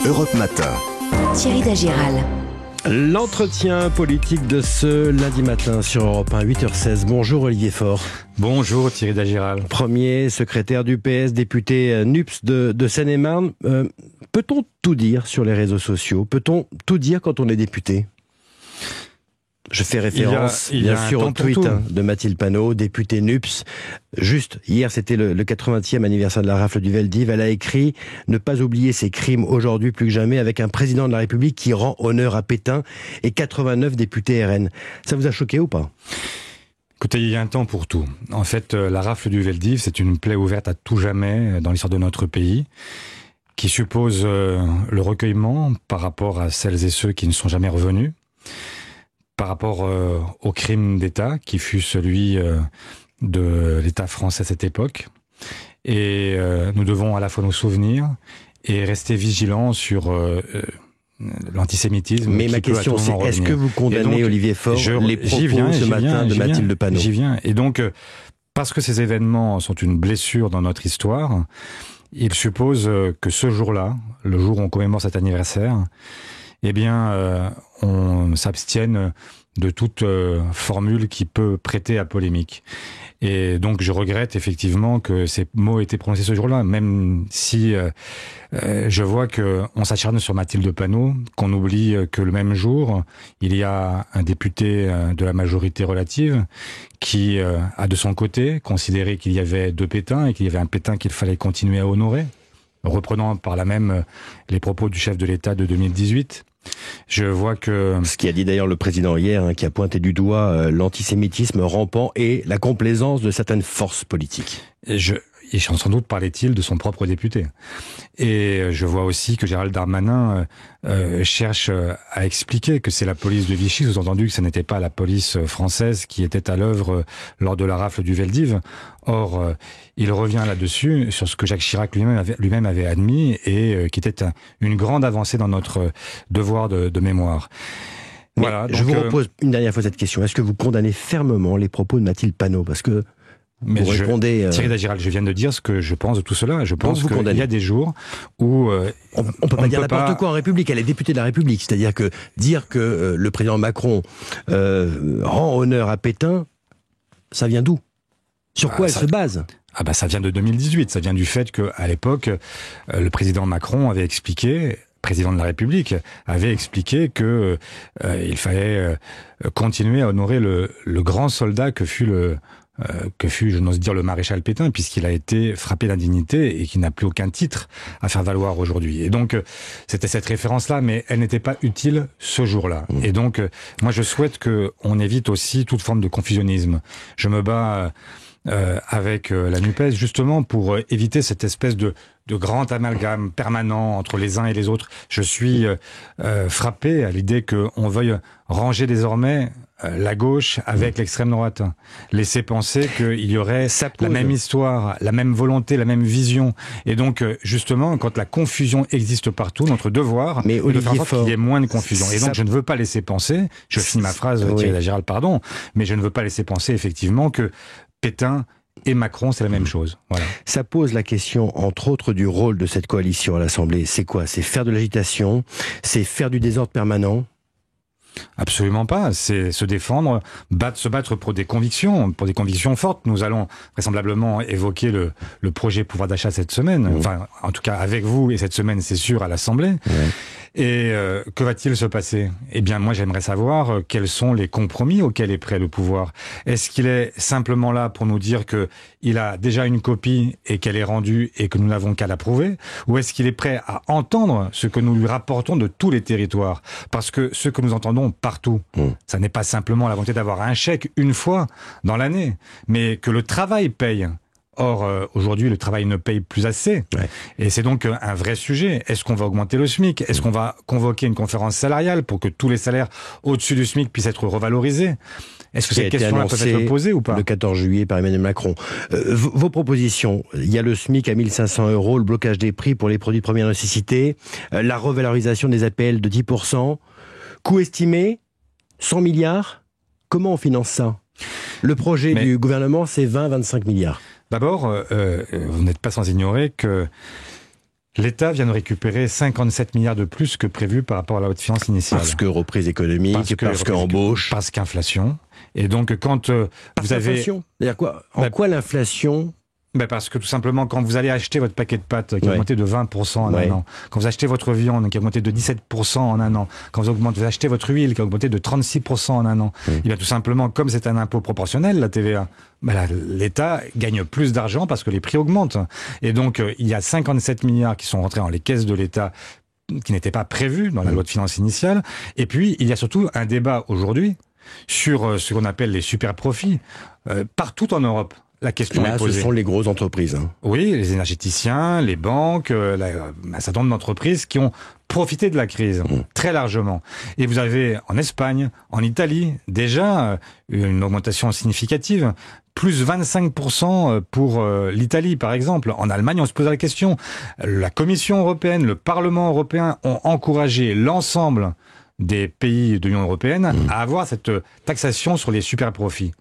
Europe Matin. Thierry Dagiral. L'entretien politique de ce lundi matin sur Europe 1, 8h16. Bonjour Olivier Faure. Bonjour Thierry Dagiral. Premier secrétaire du PS, député NUPES de Seine-et-Marne. Peut-on tout dire sur les réseaux sociaux? Peut-on tout dire quand on est député? Je fais référence, bien sûr, au tweet de Mathilde Panot, députée NUPES. Juste, hier, c'était le 80e anniversaire de la rafle du Veldiv. Elle a écrit « Ne pas oublier ces crimes aujourd'hui plus que jamais avec un président de la République qui rend honneur à Pétain et 89 députés RN ». Ça vous a choqué ou pas? Écoutez, il y a un temps pour tout. En fait, la rafle du Veldiv, c'est une plaie ouverte à tout jamais dans l'histoire de notre pays, qui suppose le recueillement par rapport à celles et ceux qui ne sont jamais revenus, par rapport au crime d'État qui fut celui de l'État français à cette époque. Et nous devons à la fois nous souvenir et rester vigilants sur l'antisémitisme. Mais ma question c'est, est-ce que vous condamnez, donc, Olivier Faure, les propos ce matin de Mathilde Panot? J'y viens. Et donc, parce que ces événements sont une blessure dans notre histoire, il suppose que ce jour-là, le jour où on commémore cet anniversaire, eh bien, on s'abstienne de toute formule qui peut prêter à polémique. Et donc, je regrette effectivement que ces mots aient été prononcés ce jour-là, même si je vois qu'on s'acharne sur Mathilde Panot, qu'on oublie que le même jour, il y a un député de la majorité relative qui a de son côté considéré qu'il y avait deux Pétains et qu'il y avait un Pétain qu'il fallait continuer à honorer, reprenant par là même les propos du chef de l'État de 2018. Je vois que... Ce qui a dit d'ailleurs le président hier, qui a pointé du doigt l'antisémitisme rampant et la complaisance de certaines forces politiques. Et sans doute parlait-il de son propre député. Et je vois aussi que Gérald Darmanin cherche à expliquer que c'est la police de Vichy, sous-entendu que ce n'était pas la police française qui était à l'œuvre lors de la rafle du Veldiv. Or, il revient là-dessus sur ce que Jacques Chirac lui-même avait admis et qui était une grande avancée dans notre devoir de mémoire. Voilà, je vous repose une dernière fois cette question. Est-ce que vous condamnez fermement les propos de Mathilde Panot? Parce que vous répondez... Thierry Dagiral, je viens de dire ce que je pense de tout cela. Je pense qu'il y a des jours où... on peut pas dire n'importe quoi en République. Elle est députée de la République. C'est-à-dire que dire que le président Macron rend honneur à Pétain, ça vient d'où? Sur quoi elle se base? Ah bah ça vient de 2018. Ça vient du fait qu'à l'époque, le président Macron avait expliqué... président de la République, avait expliqué que il fallait continuer à honorer le grand soldat que fut je n'ose dire le maréchal Pétain, puisqu'il a été frappé d'indignité et qui n'a plus aucun titre à faire valoir aujourd'hui. Et donc, c'était cette référence-là, mais elle n'était pas utile ce jour-là. Et donc, moi, je souhaite qu'on évite aussi toute forme de confusionnisme. Je me bats avec la NUPES, justement, pour éviter cette espèce de grand amalgame permanent entre les uns et les autres. Je suis frappé à l'idée qu'on veuille ranger désormais la gauche avec l'extrême droite. Laisser penser qu'il y aurait la même histoire, la même volonté, la même vision. Et donc, justement, quand la confusion existe partout, notre devoir est de faire en sorte qu'il y ait moins de confusion. Et donc, je ne veux pas laisser penser, je finis ma phrase, Thierry Dagiral, pardon, mais je ne veux pas laisser penser, effectivement, que Pétain et Macron, c'est la même chose. Voilà. Ça pose la question, entre autres, du rôle de cette coalition à l'Assemblée. C'est quoi? C'est faire de l'agitation? C'est faire du désordre permanent? Absolument pas. C'est se défendre, se battre pour des convictions fortes. Nous allons vraisemblablement évoquer le projet pouvoir d'achat cette semaine. Enfin, en tout cas, avec vous, et cette semaine, c'est sûr, à l'Assemblée. Et que va-t-il se passer? Eh bien, moi, j'aimerais savoir quels sont les compromis auxquels est prêt le pouvoir. Est-ce qu'il est simplement là pour nous dire que il a déjà une copie et qu'elle est rendue et que nous n'avons qu'à l'approuver? Ou est-ce qu'il est prêt à entendre ce que nous lui rapportons de tous les territoires? Parce que ce que nous entendons partout, ça n'est pas simplement la volonté d'avoir un chèque une fois dans l'année, mais que le travail paye. Or, aujourd'hui, le travail ne paye plus assez. Et c'est donc un vrai sujet. Est-ce qu'on va augmenter le SMIC? Est-ce qu'on va convoquer une conférence salariale pour que tous les salaires au-dessus du SMIC puissent être revalorisés? Est-ce que cette question-là peut être posée ou pas? Le 14 juillet par Emmanuel Macron. Vos propositions, il y a le SMIC à 1 500 €, le blocage des prix pour les produits de première nécessité, la revalorisation des APL de 10%, coût estimé 100 milliards. Comment on finance ça? Le projet du gouvernement, c'est 20-25 milliards. D'abord, vous n'êtes pas sans ignorer que L'État vient de récupérer 57 milliards de plus que prévu par rapport à la loi de finances initiale. Parce que reprise économique, parce qu'embauche. Parce qu'inflation. Et donc, quand vous avez... L'inflation. C'est-à-dire quoi? En quoi l'inflation... Parce que tout simplement, quand vous allez acheter votre paquet de pâtes qui a augmenté de 20% en un an, quand vous achetez votre viande qui a augmenté de 17% en un an, quand vous achetez votre huile qui a augmenté de 36% en un an, et bien tout simplement, comme c'est un impôt proportionnel, la TVA, l'État gagne plus d'argent parce que les prix augmentent. Et donc, il y a 57 milliards qui sont rentrés dans les caisses de l'État qui n'étaient pas prévus dans la loi de finances initiale. Et puis, il y a surtout un débat aujourd'hui sur ce qu'on appelle les super profits partout en Europe. La question est posée. Ce sont les grosses entreprises. Oui, les énergéticiens, les banques, un certain nombre d'entreprises qui ont profité de la crise très largement. Et vous avez en Espagne, en Italie, déjà une augmentation significative. Plus 25% pour l'Italie, par exemple. En Allemagne, on se pose la question. La Commission européenne, le Parlement européen ont encouragé l'ensemble des pays de l'Union européenne à avoir cette taxation sur les super profits.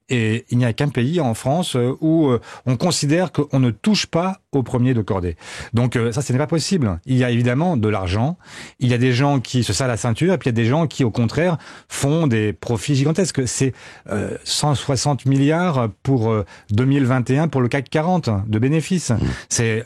Et il n'y a qu'un pays en France où on considère qu'on ne touche pas au premier de cordée. Donc ça, ce n'est pas possible. Il y a évidemment de l'argent. Il y a des gens qui se serrent la ceinture et puis il y a des gens qui, au contraire, font des profits gigantesques. C'est 160 milliards pour 2021 pour le CAC 40 de bénéfices. C'est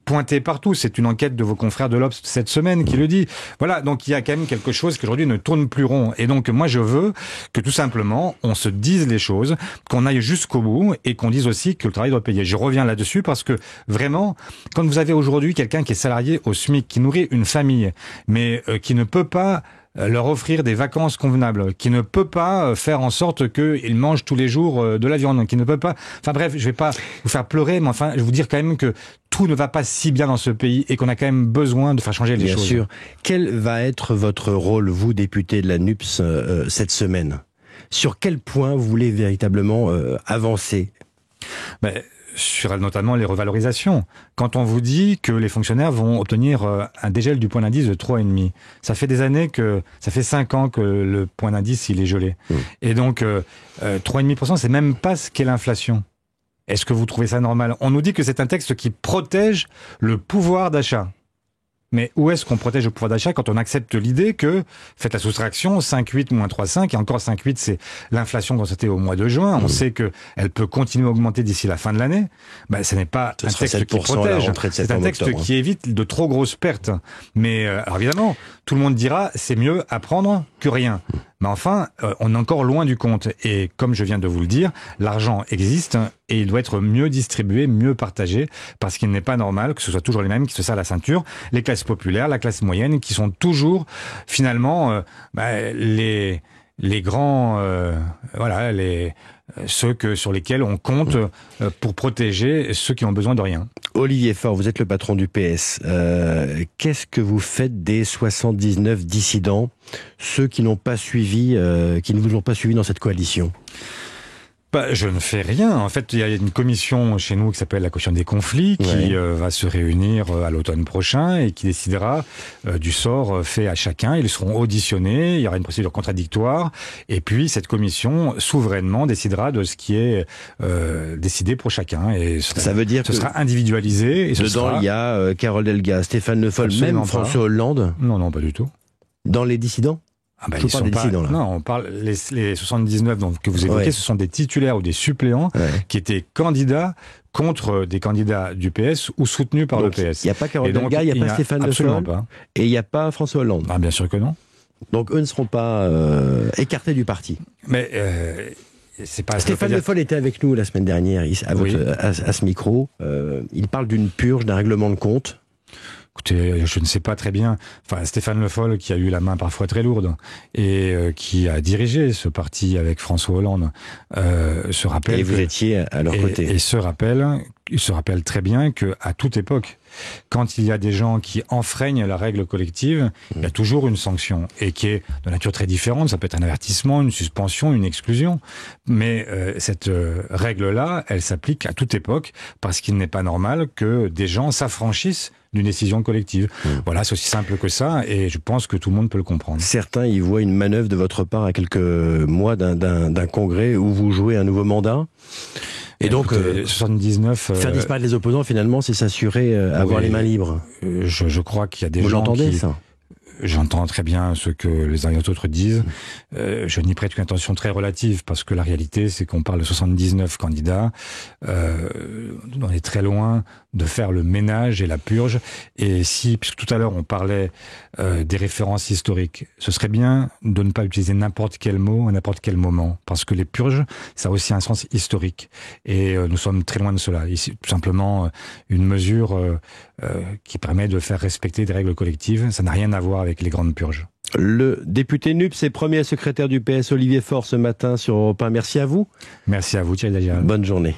pointé partout. C'est une enquête de vos confrères de l'Obs cette semaine qui le dit. Voilà, donc il y a quand même quelque chose qui aujourd'hui ne tourne plus rond. Et donc moi je veux que tout simplement on se dise les choses, qu'on aille jusqu'au bout et qu'on dise aussi que le travail doit payer. Je reviens là-dessus parce que vraiment, quand vous avez aujourd'hui quelqu'un qui est salarié au SMIC, qui nourrit une famille, mais qui ne peut pas leur offrir des vacances convenables, qui ne peut pas faire en sorte qu'ils mangent tous les jours de la viande, qui ne peut pas... Enfin bref, je vais pas vous faire pleurer, mais enfin, je vais vous dire quand même que tout ne va pas si bien dans ce pays et qu'on a quand même besoin de faire changer les choses. Bien sûr. Quel va être votre rôle, vous, député de la NUPS, cette semaine? Sur quel point vous voulez véritablement avancer? Sur notamment les revalorisations. Quand on vous dit que les fonctionnaires vont obtenir un dégel du point d'indice de 3,5, ça fait des années ça fait 5 ans que le point d'indice il est gelé. Et donc 3,5%, c'est même pas ce qu'est l'inflation. Est-ce que vous trouvez ça normal? On nous dit que c'est un texte qui protège le pouvoir d'achat. Mais où est-ce qu'on protège le pouvoir d'achat quand on accepte l'idée que, faites la soustraction, 5,8 moins 3,5, et encore 5,8 c'est l'inflation constatée au mois de juin, on sait que elle peut continuer à augmenter d'ici la fin de l'année, ce n'est pas un texte qui protège, c'est un texte qui évite de trop grosses pertes. Mais alors évidemment, tout le monde dira, c'est mieux à prendre que rien. Mais enfin, on est encore loin du compte. Et comme je viens de vous le dire, l'argent existe et il doit être mieux distribué, mieux partagé, parce qu'il n'est pas normal que ce soit toujours les mêmes qui se serrent la ceinture, les classes populaires, la classe moyenne, qui sont toujours finalement les grands, ceux sur lesquels on compte pour protéger ceux qui ont besoin de rien. Olivier Faure, vous êtes le patron du PS. Qu'est-ce que vous faites des 79 dissidents, ceux qui n'ont pas suivi, qui ne vous ont pas suivi dans cette coalition? Je ne fais rien. En fait, il y a une commission chez nous qui s'appelle la commission des conflits qui va se réunir à l'automne prochain et qui décidera du sort fait à chacun. Ils seront auditionnés, il y aura une procédure contradictoire et puis cette commission souverainement décidera de ce qui est décidé pour chacun. Et ça veut dire que ce sera individualisé. Et dedans, il y a Carole Delga, Stéphane Le Foll, même François Hollande? Non, pas du tout. Dans les dissidents? Ils sont pas, là. Non, on parle les 79 que vous évoquez, ce sont des titulaires ou des suppléants qui étaient candidats contre des candidats du PS ou soutenus par le PS. Il n'y a pas Carole Delga, il n'y a pas Stéphane Le Foll, et il n'y a pas François Hollande. Bien sûr que non. Donc eux ne seront pas écartés du parti. Mais c'est pas. Stéphane Le Foll était avec nous la semaine dernière à ce micro. Il parle d'une purge, d'un règlement de compte. Écoutez, je ne sais pas très bien. Enfin, Stéphane Le Foll, qui a eu la main parfois très lourde et qui a dirigé ce parti avec François Hollande, se rappelle. Et vous étiez à leur côté. Et se rappelle très bien que à toute époque, quand il y a des gens qui enfreignent la règle collective, il y a toujours une sanction et qui est de nature très différente. Ça peut être un avertissement, une suspension, une exclusion. Mais cette règle-là, elle s'applique à toute époque parce qu'il n'est pas normal que des gens s'affranchissent d'une décision collective. Voilà, c'est aussi simple que ça et je pense que tout le monde peut le comprendre. Certains y voient une manœuvre de votre part à quelques mois d'un congrès où vous jouez un nouveau mandat. Et donc, 79... faire disparaître les opposants, finalement, c'est s'assurer avoir les mains libres. Je crois qu'il y a des gens qui... Vous l'entendez, ça ? J'entends très bien ce que les uns et les autres disent. Je n'y prête qu'une attention très relative parce que la réalité, c'est qu'on parle de 79 candidats. On est très loin de faire le ménage et la purge. Et si, puisque tout à l'heure on parlait des références historiques, ce serait bien de ne pas utiliser n'importe quel mot à n'importe quel moment, parce que les purges, ça a aussi un sens historique. Et nous sommes très loin de cela. Ici, tout simplement, une mesure qui permet de faire respecter des règles collectives, ça n'a rien à voir avec les grandes purges. Le député NUPS et premier secrétaire du PS Olivier Faure ce matin sur Europe 1. Merci à vous. Merci à vous Thierry Dagiral. Bonne journée.